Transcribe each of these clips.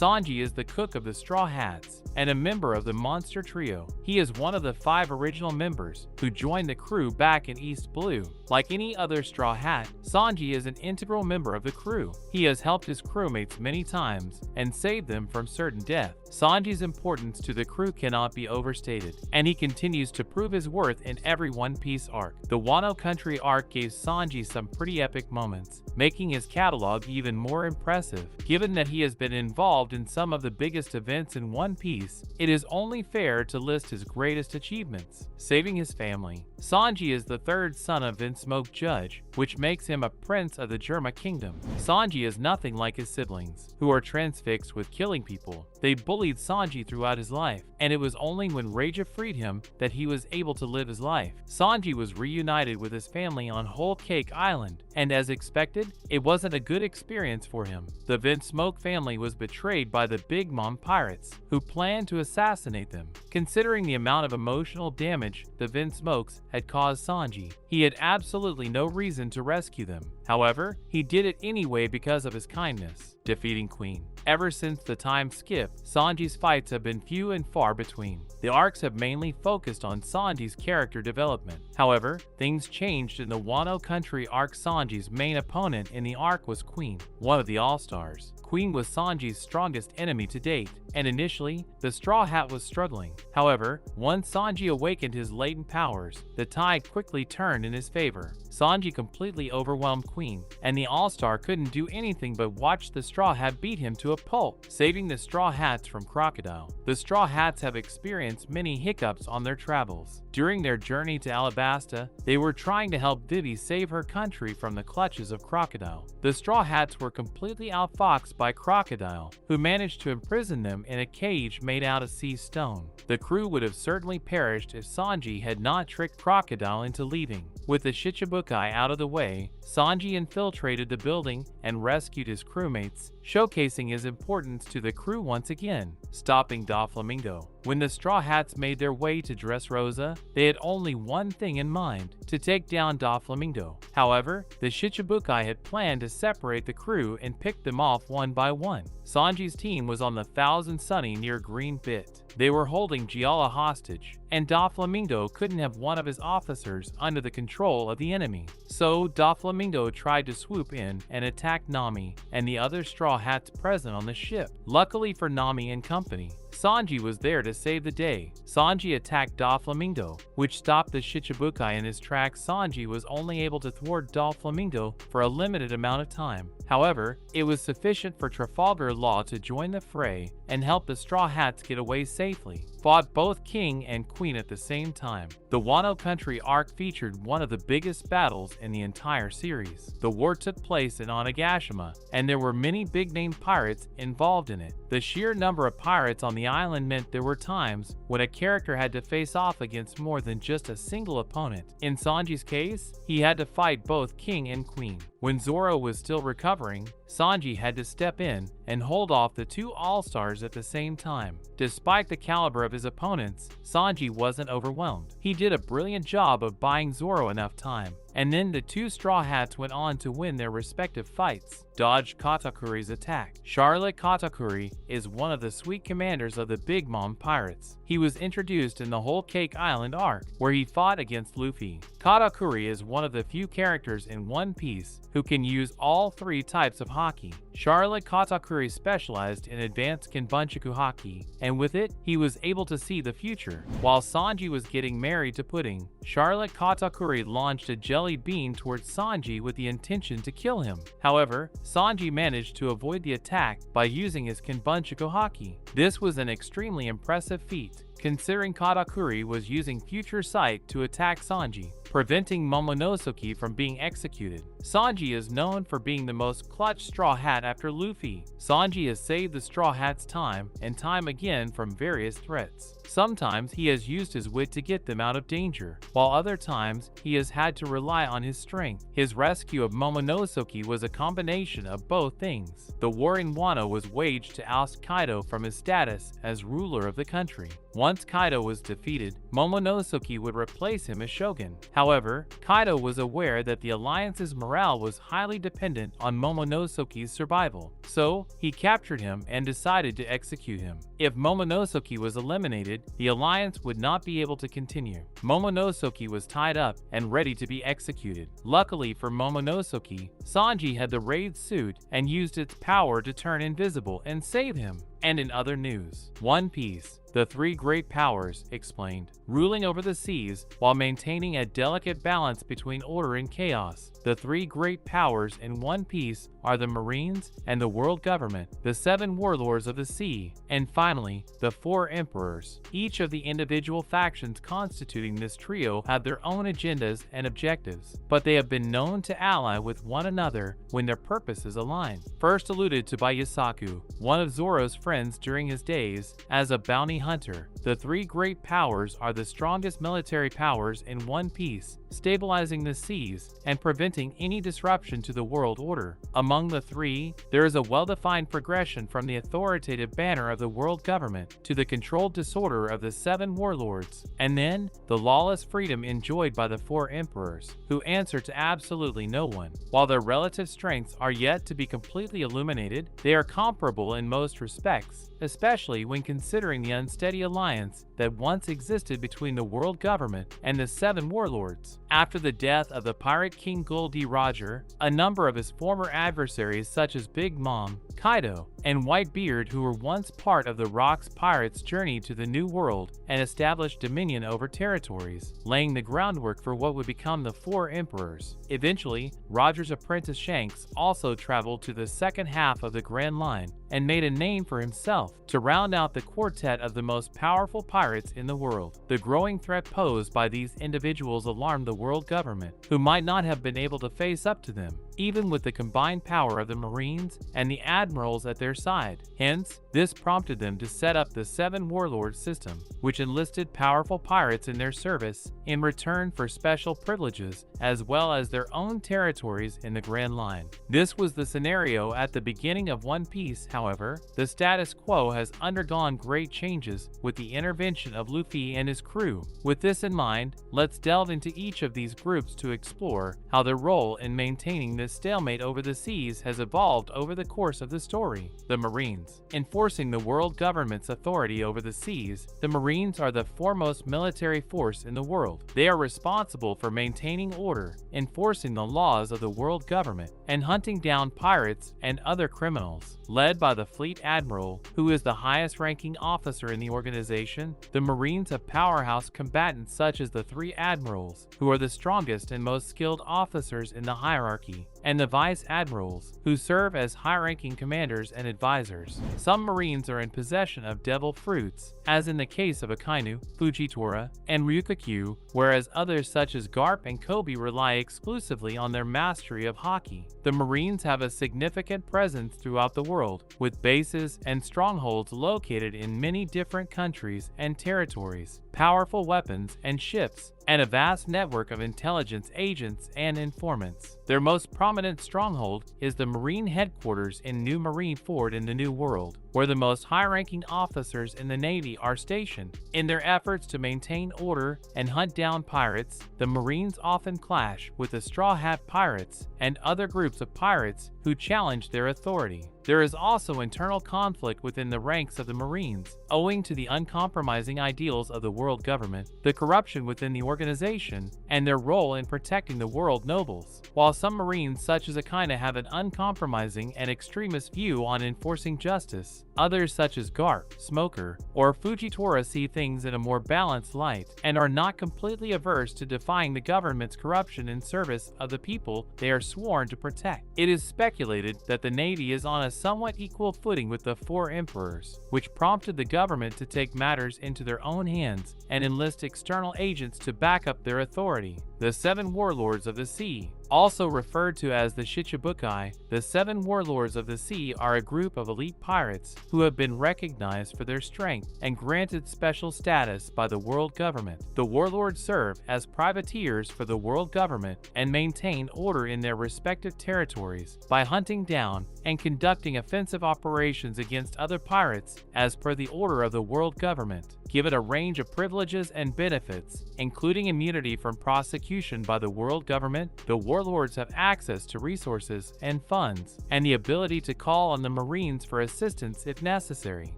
Sanji is the cook of the Straw Hats and a member of the Monster Trio. He is one of the 5 original members who joined the crew back in East Blue. Like any other Straw Hat, Sanji is an integral member of the crew. He has helped his crewmates many times and saved them from certain death. Sanji's importance to the crew cannot be overstated, and he continues to prove his worth in every One Piece arc. The Wano Country arc gave Sanji some pretty epic moments, making his catalog even more impressive. Given that he has been involved in some of the biggest events in One Piece, it is only fair to list his greatest achievements. Saving his family. Sanji is the 3rd son of Vinsmoke Judge, which makes him a prince of the Germa Kingdom. Sanji is nothing like his siblings, who are transfixed with killing people. They bullied Sanji throughout his life, and it was only when Reija freed him that he was able to live his life. Sanji was reunited with his family on Whole Cake Island, and as expected, it wasn't a good experience for him. The Vinsmoke family was betrayed by the Big Mom pirates, who planned to assassinate them. Considering the amount of emotional damage the Vinsmokes had caused Sanji, he had absolutely no reason to rescue them. However, he did it anyway because of his kindness. Defeating Queen. Ever since the time skip, Sanji's fights have been few and far between. The arcs have mainly focused on Sanji's character development. However, things changed in the Wano Country arc. Sanji's main opponent in the arc was Queen, one of the All-Stars. Queen was Sanji's strongest enemy to date, and initially, the Straw Hat was struggling. However, once Sanji awakened his latent powers, the tide quickly turned in his favor. Sanji completely overwhelmed Queen, and the All-Star couldn't do anything but watch the Straw Hat beat him to a pulp, saving the Straw Hats from Crocodile. The Straw Hats have experienced many hiccups on their travels. During their journey to Alabasta, they were trying to help Vivi save her country from the clutches of Crocodile. The Straw Hats were completely outfoxed by Crocodile, who managed to imprison them in a cage made out of sea stone. The crew would have certainly perished if Sanji had not tricked Crocodile into leaving. With the Shichibukai out of the way, Sanji infiltrated the building and rescued his crewmates, showcasing his importance to the crew once again. Stopping Doflamingo. When the Straw Hats made their way to Dressrosa, they had only one thing in mind: to take down Doflamingo. However, the Shichibukai had planned to separate the crew and pick them off one by one. Sanji's team was on the Thousand Sunny near Green Bit. They were holding Giala hostage, and Doflamingo couldn't have one of his officers under the control of the enemy. So Doflamingo tried to swoop in and attack Nami and the other Straw Hats present on the ship. Luckily for Nami and company, Sanji was there to save the day. Sanji attacked Doflamingo, which stopped the Shichibukai in his tracks. Sanji was only able to thwart Doflamingo for a limited amount of time. However, it was sufficient for Trafalgar Law to join the fray and help the Straw Hats get away safely. Fought both King and Queen at the same time. The Wano Country arc featured one of the biggest battles in the entire series. The war took place in Onigashima, and there were many big-name pirates involved in it. The sheer number of pirates on the island meant there were times when a character had to face off against more than just a single opponent. In Sanji's case, he had to fight both King and Queen. When Zoro was still recovering, Sanji had to step in and hold off the 2 All-Stars at the same time. Despite the caliber of his opponents, Sanji wasn't overwhelmed. He did a brilliant job of buying Zoro enough time, and then the 2 Straw Hats went on to win their respective fights. Dodged Katakuri's attack. Charlotte Katakuri is one of the sweet commanders of the Big Mom pirates. He was introduced in the Whole Cake Island arc, where he fought against Luffy. Katakuri is one of the few characters in One Piece who can use all 3 types of haki. Charlotte Katakuri specialized in advanced Kenbunchaku haki, and with it, he was able to see the future. While Sanji was getting married to Pudding, Charlotte Katakuri launched a jelly bean towards Sanji with the intention to kill him. However, Sanji managed to avoid the attack by using his Kenbunchaku haki. This was an extremely impressive feat, considering Katakuri was using Future Sight to attack Sanji, preventing Momonosuke from being executed. Sanji is known for being the most clutch Straw Hat after Luffy. Sanji has saved the Straw Hats time and time again from various threats. Sometimes he has used his wit to get them out of danger, while other times he has had to rely on his strength. His rescue of Momonosuke was a combination of both things. The war in Wano was waged to oust Kaido from his status as ruler of the country. Once Kaido was defeated, Momonosuke would replace him as shogun. However, Kaido was aware that the alliance's morale was highly dependent on Momonosuke's survival, so he captured him and decided to execute him. If Momonosuke was eliminated, the alliance would not be able to continue. Momonosuke was tied up and ready to be executed. Luckily for Momonosuke, Sanji had the raid suit and used its power to turn invisible and save him. And in other news, One Piece, the three great powers, explained, ruling over the seas while maintaining a delicate balance between order and chaos. The three great powers in One Piece are the Marines and the world government, the seven warlords of the sea, and finally, the four emperors. Each of the individual factions constituting this trio have their own agendas and objectives, but they have been known to ally with one another when their purposes align. First alluded to by Yasaku, one of Zoro's friends during his days as a bounty hunter, the three great powers are the strongest military powers in One Piece, stabilizing the seas and preventing any disruption to the world order. Among the three, there is a well-defined progression from the authoritative banner of the world government to the controlled disorder of the seven warlords, and then the lawless freedom enjoyed by the four emperors, who answer to absolutely no one. While their relative strengths are yet to be completely illuminated, they are comparable in most respects, especially when considering the unsteady alliance that once existed between the world government and the seven warlords. After the death of the pirate king Gul D. Roger, a number of his former adversaries such as Big Mom, Kaido, and Whitebeard, who were once part of the Rocks pirates, journeyed to the New World and established dominion over territories, laying the groundwork for what would become the Four Emperors. Eventually, Roger's apprentice Shanks also traveled to the second half of the Grand Line and made a name for himself to round out the quartet of the most powerful pirates in the world. The growing threat posed by these individuals alarmed the world government, who might not have been able to face up to them, even with the combined power of the Marines and the admirals at their side. Hence, this prompted them to set up the Seven Warlords system, which enlisted powerful pirates in their service in return for special privileges as well as their own territories in the Grand Line. This was the scenario at the beginning of One Piece. However, the status quo has undergone great changes with the intervention of Luffy and his crew. With this in mind, let's delve into each of these groups to explore how their role in maintaining this stalemate over the seas has evolved over the course of the story. The Marines. Enforcing the world government's authority over the seas, the Marines are the foremost military force in the world. They are responsible for maintaining order, enforcing the laws of the world government, and hunting down pirates and other criminals. Led by the Fleet Admiral, who is the highest-ranking officer in the organization, the Marines have powerhouse combatants such as the three admirals, who are the strongest and most skilled officers in the hierarchy, and the Vice Admirals, who serve as high-ranking commanders and advisors. Some Marines are in possession of devil fruits, as in the case of Akainu, Fujitora, and Ryukyu, whereas others such as Garp and Kobe rely exclusively on their mastery of Haki. The Marines have a significant presence throughout the world, with bases and strongholds located in many different countries and territories, powerful weapons and ships, and a vast network of intelligence agents and informants. Their most prominent stronghold is the Marine headquarters in New Marine Ford in the New World, where the most high-ranking officers in the Navy are stationed. In their efforts to maintain order and hunt down pirates, the Marines often clash with the Straw Hat Pirates and other groups of pirates who challenge their authority. There is also internal conflict within the ranks of the Marines, owing to the uncompromising ideals of the world government, the corruption within the organization, and their role in protecting the world nobles. While some Marines such as Akainu have an uncompromising and extremist view on enforcing justice, others such as Garp, Smoker, or Fujitora see things in a more balanced light and are not completely averse to defying the government's corruption in service of the people they are sworn to protect. It is speculated that the Navy is on a somewhat equal footing with the Four Emperors, which prompted the government to take matters into their own hands and enlist external agents to back up their authority. The Seven Warlords of the Sea. Also referred to as the Shichibukai, the Seven Warlords of the Sea are a group of elite pirates who have been recognized for their strength and granted special status by the world government. The warlords serve as privateers for the world government and maintain order in their respective territories by hunting down and conducting offensive operations against other pirates as per the order of the world government. Given a range of privileges and benefits, including immunity from prosecution by the world government, the warlords have access to resources and funds, and the ability to call on the Marines for assistance if necessary.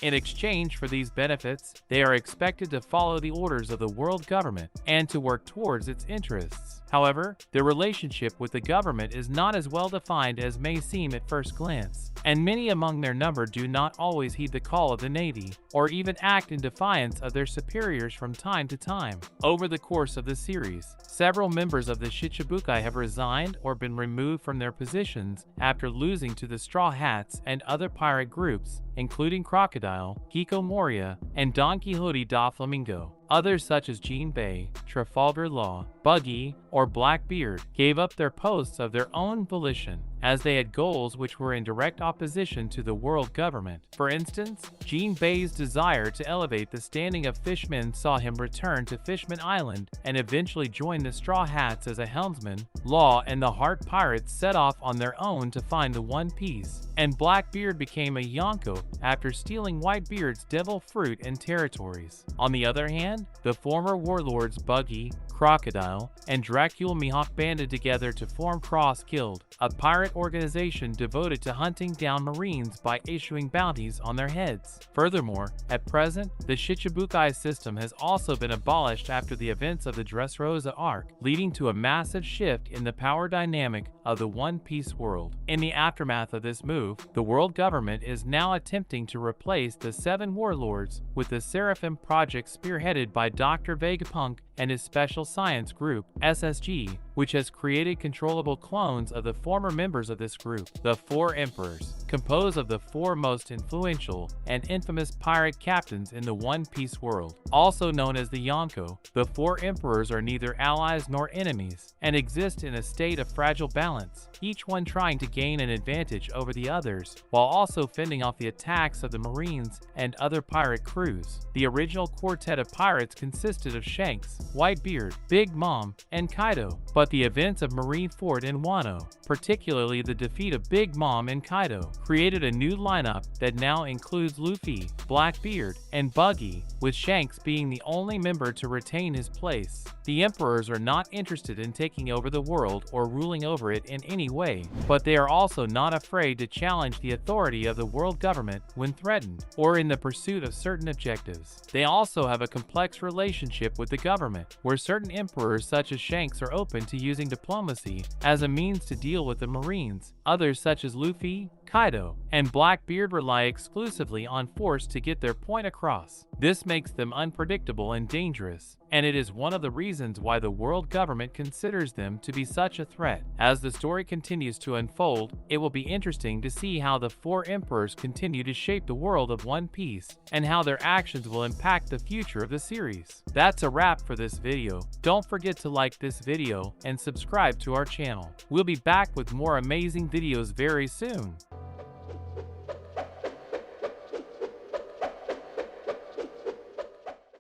In exchange for these benefits, they are expected to follow the orders of the world government and to work towards its interests. However, their relationship with the government is not as well defined as may seem at first glance, and many among their number do not always heed the call of the Navy, or even act in defiance of their superiors from time to time. Over the course of the series, several members of the Shichibukai have resigned or been removed from their positions after losing to the Straw Hats and other pirate groups, including Crocodile, Kikomoria, and Don Quixote da Flamingo. Others such as Jinbei, Trafalgar Law, Buggy, or Blackbeard gave up their posts of their own volition, as they had goals which were in direct opposition to the world government. For instance, Jinbei's desire to elevate the standing of fishmen saw him return to Fishman Island and eventually join the Straw Hats as a helmsman. Law and the Heart Pirates set off on their own to find the One Piece, and Blackbeard became a Yonko after stealing Whitebeard's devil fruit and territories. On the other hand, the former warlords Buggy, Crocodile, and Dracula Mihawk banded together to form Cross Guild, a pirate organization devoted to hunting down Marines by issuing bounties on their heads. Furthermore, at present, the Shichibukai system has also been abolished after the events of the Dressrosa arc, leading to a massive shift in the power dynamic of the One Piece world. In the aftermath of this move, the world government is now attempting to replace the Seven Warlords with the Seraphim Project spearheaded by Dr. Vegapunk and his Special Science Group, SSG, which has created controllable clones of the former members of this group. The Four Emperors, composed of the four most influential and infamous pirate captains in the One Piece world. Also known as the Yonko, the Four Emperors are neither allies nor enemies, and exist in a state of fragile balance, each one trying to gain an advantage over the others, while also fending off the attacks of the Marines and other pirate crews. The original quartet of pirates consisted of Shanks, Whitebeard, Big Mom, and Kaido, but the events of Marineford and Wano, particularly the defeat of Big Mom and Kaido, created a new lineup that now includes Luffy, Blackbeard, and Buggy, with Shanks being the only member to retain his place. The Emperors are not interested in taking over the world or ruling over it in any way, but they are also not afraid to challenge the authority of the world government when threatened, or in the pursuit of certain objectives. They also have a complex relationship with the government, where certain emperors such as Shanks are open to using diplomacy as a means to deal with the Marines. Others such as Luffy, Kaido, and Blackbeard rely exclusively on force to get their point across. This makes them unpredictable and dangerous, and it is one of the reasons why the world government considers them to be such a threat. As the story continues to unfold, it will be interesting to see how the Four Emperors continue to shape the world of One Piece, and how their actions will impact the future of the series. That's a wrap for this video. Don't forget to like this video and subscribe to our channel. We'll be back with more amazing videos very soon.